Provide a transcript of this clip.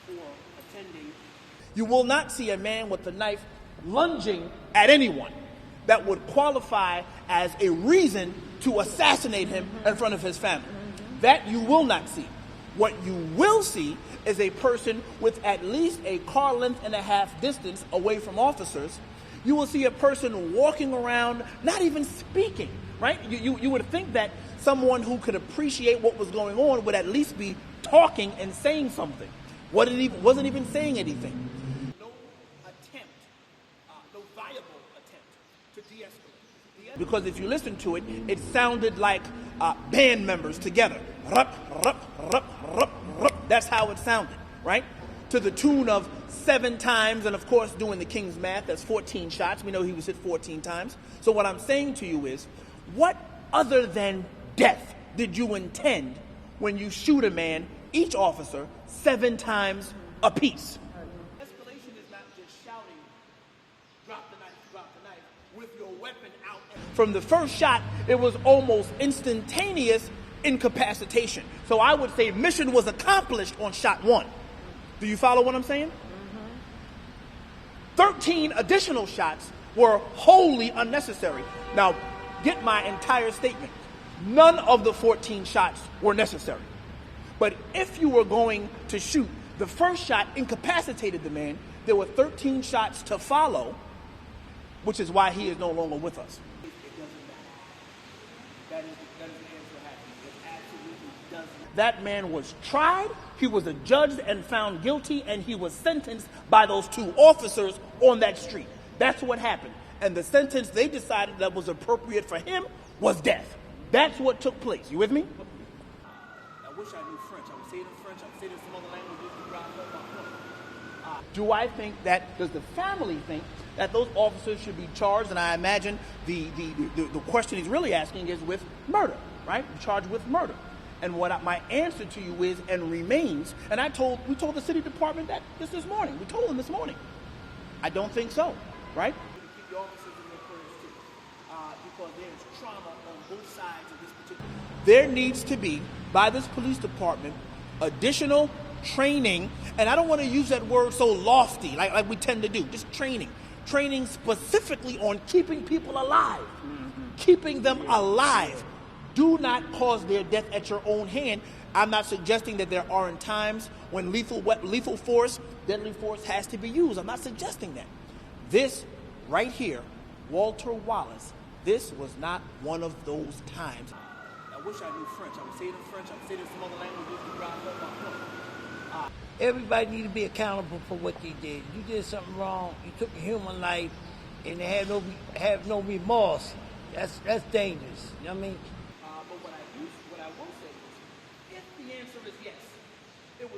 or attending. You will not see a man with a knife lunging at anyone that would qualify as a reason to assassinate him in front of his family. That you will not see. What you will see is a person with at least a car length and a half distance away from officers. You will see a person walking around, not even speaking, right? You would think that someone who could appreciate what was going on would at least be talking and saying something. Wasn't even saying anything. No attempt, no viable attempt to de-escalate. Because if you listen to it, it sounded like band members together. Rup, rup, rup, rup, rup. That's how it sounded, right? To the tune of 7 times, and of course, doing the King's math, that's 14 shots. We know he was hit 14 times. So what I'm saying to you is, what other than death did you intend when you shoot a man, each officer, 7 times apiece? Escalation is not just shouting, drop the knife, with your weapon out. From the first shot, it was almost instantaneous incapacitation. So I would say mission was accomplished on shot 1. Do you follow what I'm saying? 13 additional shots were wholly unnecessary. Now, get my entire statement. None of the 14 shots were necessary. But if you were going to shoot, the first shot incapacitated the man. There were 13 shots to follow, which is why he is no longer with us. It doesn't matter. That is the answer happening. It absolutely doesn't. That man was tried, he was adjudged and found guilty, and he was sentenced by those 2 officers on that street. That's what happened. And the sentence they decided that was appropriate for him was death. That's what took place. You with me? I wish I knew French. I would say it in French. I would say it in some other languages to drive home my point. Do I think that, does the family think that those officers should be charged? And I imagine the question he's really asking is with murder, right? Charged with murder. And what my answer to you is and remains, and we told the city department that this morning. We told them this morning. I don't think so, right? Keep the officers in their prayers too, because there's trauma on both sides of this particular. There needs to be, by this police department, additional training, and I don't want to use that word so lofty like we tend to do. Just training specifically on keeping people alive, keeping them alive. Do not cause their death at your own hand. I'm not suggesting that there aren't times when lethal force, deadly force has to be used. I'm not suggesting that. This right here, Walter Wallace, this was not one of those times. I wish I knew French. I would say it in French. I would say it in some other languages to drive home my point. Everybody need to be accountable for what they did. You did something wrong. You took a human life, and they have no remorse. That's dangerous. You know what I mean? But what I will say is, if the answer is yes, it was